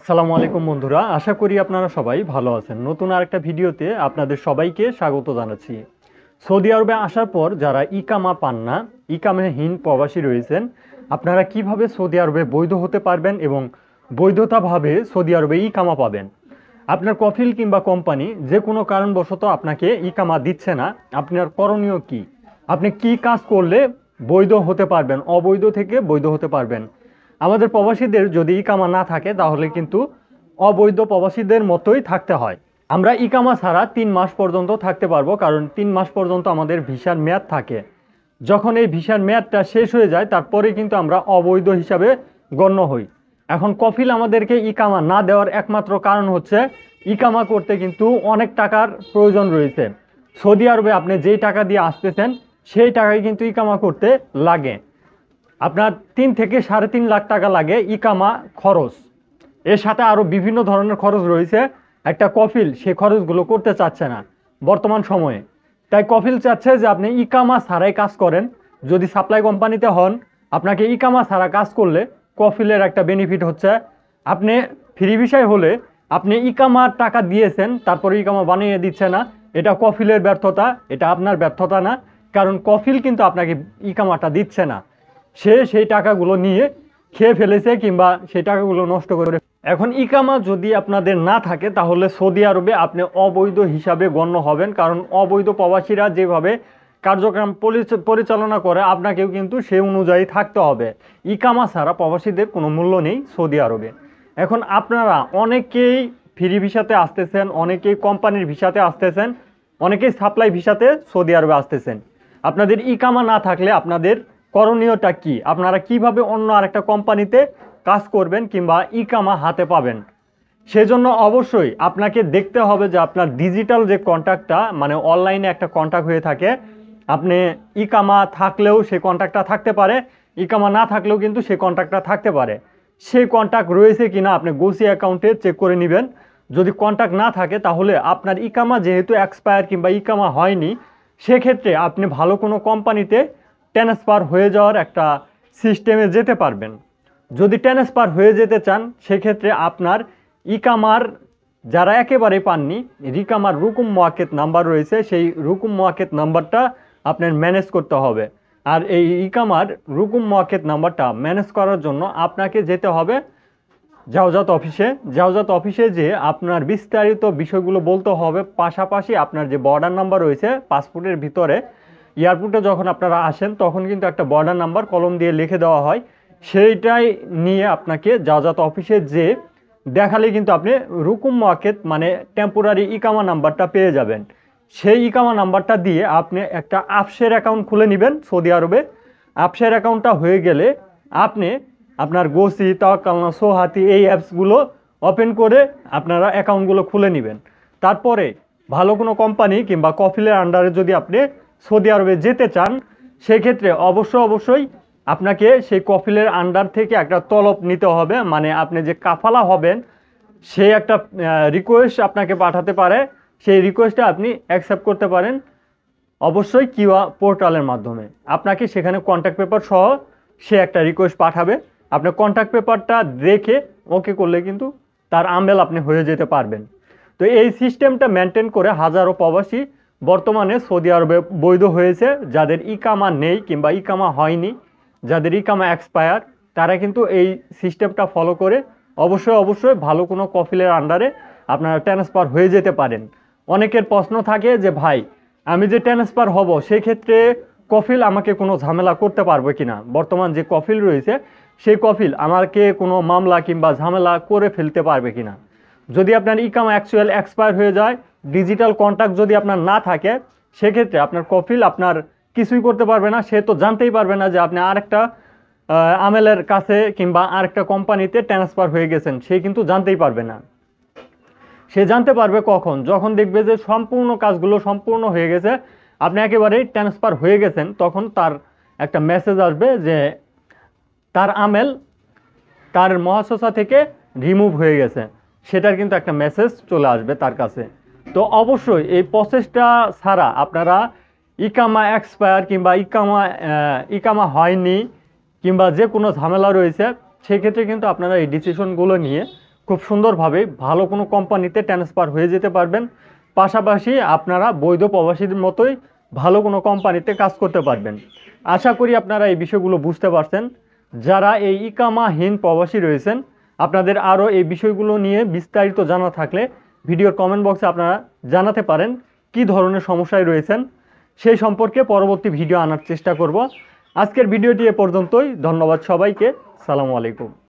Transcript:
আসসালামু আলাইকুম বন্ধুরা, আশা করি আপনারা সবাই ভালো আছেন। নতুন আরেকটা ভিডিওতে আপনাদের সবাইকে স্বাগত জানাচ্ছি। সৌদি আরবে আসার পর যারা ইকামা পান না, ইকামাহীন প্রবাসী রয়েছেন, আপনারা কিভাবে সৌদি আরবে বৈধ হতে পারবেন এবং বৈধতাভাবে সৌদি আরবে ইকামা পাবেন। আপনার কফিল কিংবা কোম্পানি যে কোনো কারণবশত আপনাকে ইকামা দিচ্ছে না, আপনার করণীয় কি? আপনি কি কাজ করলে বৈধ হতে পারবেন, অবৈধ থেকে বৈধ হতে পারবেন? আমাদের প্রবাসীদের যদি ইকামা না থাকে তাহলে কিন্তু অবৈধ প্রবাসীদের মতোই থাকতে হয়। আমরা ইকামা ছাড়া 3 মাস পর্যন্ত থাকতে পারবো, কারণ 3 মাস পর্যন্ত আমাদের ভিসার মেয়াদ থাকে। যখন এই ভিসার মেয়াদটা শেষ হয়ে যায় তারপরে কিন্তু আমরা অবৈধ হিসাবে গণ্য হই। এখন কফিল আমাদেরকে ইকামা না দেওয়ার একমাত্র কারণ হচ্ছে ইকামা করতে কিন্তু অনেক টাকার প্রয়োজন রয়েছে। সৌদি আরবে আপনি যেই টাকা দিয়ে আসতেছেন সেই টাকায় কিন্তু ইকামা করতে লাগে। আপনার 3 থেকে 3.5 লাখ টাকা লাগে ইকামা খরচ। এর সাথে আরও বিভিন্ন ধরনের খরচ রয়েছে। একটা কফিল সে খরচগুলো করতে চাচ্ছে না বর্তমান সময়ে, তাই কফিল চাচ্ছে যে আপনি ইকামা ছাড়াই কাজ করেন। যদি সাপ্লাই কোম্পানিতে হন, আপনাকে ইকামা ছাড়া কাজ করলে কফিলের একটা বেনিফিট হচ্ছে আপনি ফ্রি ভিসায় হলে আপনি ইকামার টাকা দিয়েছেন তারপরে ইকামা বানিয়ে দিচ্ছে না, এটা কফিলের ব্যর্থতা, এটা আপনার ব্যর্থতা না। কারণ কফিল কিন্তু আপনাকে ইকামাটা দিচ্ছে না, সে সেই টাকাগুলো নিয়ে খেয়ে ফেলেছে কিংবা সেই টাকাগুলো নষ্ট করে। এখন ইকামা যদি আপনাদের না থাকে তাহলে সৌদি আরবে আপনি অবৈধ হিসাবে গণ্য হবেন, কারণ অবৈধ প্রবাসীরা যেভাবে কার্যক্রম পরিচালনা করে আপনাকেও কিন্তু সেই অনুযায়ী থাকতে হবে। ইকামা ছাড়া প্রবাসীদের কোনো মূল্য নেই সৌদি আরবে। এখন আপনারা অনেকেই ফ্রি ভিসাতে আসতেছেন, অনেকেই কোম্পানির ভিসাতে আসতেছেন, অনেকেই সাপ্লাই ভিসাতে সৌদি আরবে আসতেছেন। আপনাদের ইকামা না থাকলে আপনাদের করণীয়টা কি? আপনারা কিভাবে অন্য আরেকটা কোম্পানিতে কাজ করবেন কিংবা ইকামা হাতে পাবেন? সেজন্য অবশ্যই আপনাকে দেখতে হবে যে আপনার ডিজিটাল যে কন্ট্যাক্টটা, মানে অনলাইনে একটা কন্ট্যাক্ট হয়ে থাকে, আপনি ইকামা থাকলেও সেই কন্ট্যাক্টটা থাকতে পারে, ইকামা না থাকলেও কিন্তু সেই কন্ট্যাক্টটা থাকতে পারে। সেই কন্ট্যাক্ট রয়েছে কিনা আপনি গোসি অ্যাকাউন্টে চেক করে নেবেন। যদি কন্ট্যাক্ট না থাকে তাহলে আপনার ইকামা যেহেতু এক্সপায়ার কিংবা ইকামা হয়নি, সেক্ষেত্রে আপনি ভালো কোনো কোম্পানিতে ট্রান্সফার হয়ে যাওয়ার একটা সিস্টেমে যেতে পারবেন। যদি ট্রান্সফার হয়ে যেতে চান সেক্ষেত্রে আপনার ইকামার যারা একেবারে পাননি, ইকামার রুকুম মোয়াক্কেত নাম্বার রয়েছে, সেই রুকুম মোয়াক্কেত নাম্বারটা আপনার ম্যানেজ করতে হবে। আর এই ইকামার রুকুম মোয়াক্কেত নাম্বারটা ম্যানেজ করার জন্য আপনাকে যেতে হবে জাওজাত অফিসে। জাওজাত অফিসে যে আপনার বিস্তারিত বিষয়গুলো বলতে হবে, পাশাপাশি আপনার যে বর্ডার নাম্বার রয়েছে পাসপোর্টের ভিতরে, এয়ারপোর্টে যখন আপনারা আসেন তখন কিন্তু একটা বর্ডার নাম্বার কলম দিয়ে লিখে দেওয়া হয়, সেইটাই নিয়ে আপনাকে জাওজাত অফিসে যে দেখালে কিন্তু আপনি রুকুম মোয়াক্কেত মানে টেম্পোরারি ইকামা নাম্বারটা পেয়ে যাবেন। সেই ইকামা নাম্বারটা দিয়ে আপনি একটা আফসের অ্যাকাউন্ট খুলে নেবেন সৌদি আরবে। আফসের অ্যাকাউন্টটা হয়ে গেলে আপনি আপনার গোসি, তাওয়াক্কালনা, সোহাতি এই অ্যাপসগুলো ওপেন করে আপনারা অ্যাকাউন্টগুলো খুলে নেবেন। তারপরে ভালো কোনো কোম্পানি কিংবা কফিলের আন্ডারে যদি আপনি সৌদি আরবে যেতে চান, সেক্ষেত্রে অবশ্যই আপনাকে সেই কফিলের আন্ডার থেকে একটা তলব নিতে হবে, মানে আপনি যে কাফালা হবেন সে একটা রিকোয়েস্ট আপনাকে পাঠাতে পারে, সেই রিকোয়েস্টটা আপনি অ্যাকসেপ্ট করতে পারেন অবশ্যই কিওয়া পোর্টালের মাধ্যমে। আপনাকে সেখানে কন্ট্যাক্ট পেপার সহ সে একটা রিকোয়েস্ট পাঠাবে, আপনি কন্ট্যাক্ট পেপারটা দেখে ওকে করলে কিন্তু তার আমেল আপনি হয়ে যেতে পারবেন। তো এই সিস্টেমটা মেনটেন করে হাজারো প্রবাসী বর্তমানে সৌদি আরবে বৈধ হয়েছে। যাদের ইকামা নেই কিংবা ইকামা হয়নি, যাদের ইকামা এক্সপায়ার, তারা কিন্তু এই সিস্টেমটা ফলো করে অবশ্যই ভালো কোনো কফিলের আন্ডারে আপনারা ট্রান্সফার হয়ে যেতে পারেন। অনেকের প্রশ্ন থাকে যে ভাই, আমি যে ট্রান্সফার হব সেক্ষেত্রে কফিল আমাকে কোনো ঝামেলা করতে পারবে কিনা? বর্তমান যে কফিল রয়েছে সেই কফিল আমাকে কোনো মামলা কিংবা ঝামেলা করে ফেলতে পারবে কিনা? যদি আপনার ইকামা অ্যাকচুয়াল এক্সপায়ার হয়ে যায়, ডিজিটাল কন্ট্যাক্ট যদি আপনার না থাকে, সেক্ষেত্রে আপনার কফিল আপনার কিছুই করতে পারবে না। সে তো জানতেই পারবে না যে আপনি আরেকটা আমেলের কাছে কিংবা আরেকটা কোম্পানিতে ট্রান্সফার হয়ে গেছেন, সে কিন্তু জানতেই পারবে না। সে জানতে পারবে কখন? যখন দেখবে যে সম্পূর্ণ কাজগুলো সম্পূর্ণ হয়ে গেছে, আপনি একেবারেই ট্রান্সফার হয়ে গেছেন, তখন তার একটা মেসেজ আসবে যে তার আমেল তার মহাশোসা থেকে রিমুভ হয়ে গেছে, সেটার কিন্তু একটা মেসেজ চলে আসবে তার কাছে। তো অবশ্যই এই প্রসেসটা ছাড়া আপনারা ইকামা এক্সপায়ার কিংবা ইকামা হয়নি কিংবা যে কোনো ঝামেলা রয়েছে, সেক্ষেত্রে কিন্তু আপনারা এই ডিসিশনগুলো নিয়ে খুব সুন্দরভাবে ভালো কোনো কোম্পানিতে ট্রান্সফার হয়ে যেতে পারবেন। পাশাপাশি আপনারা বৈধ প্রবাসীদের মতোই ভালো কোনো কোম্পানিতে কাজ করতে পারবেন। আশা করি আপনারা এই বিষয়গুলো বুঝতে পারছেন। যারা এই ইকামাহীন প্রবাসী রয়েছেন, আপনাদের আরও এই বিষয়গুলো নিয়ে বিস্তারিত জানা থাকলে ভিডিওর কমেন্ট বক্সে আপনারা জানাতে পারেন কী ধরনের সমস্যায় রয়েছেন, সেই সম্পর্কে পরবর্তী ভিডিও আনার চেষ্টা করব। আজকের ভিডিওটি এ পর্যন্তই। ধন্যবাদ সবাইকে। সালামু আলাইকুম।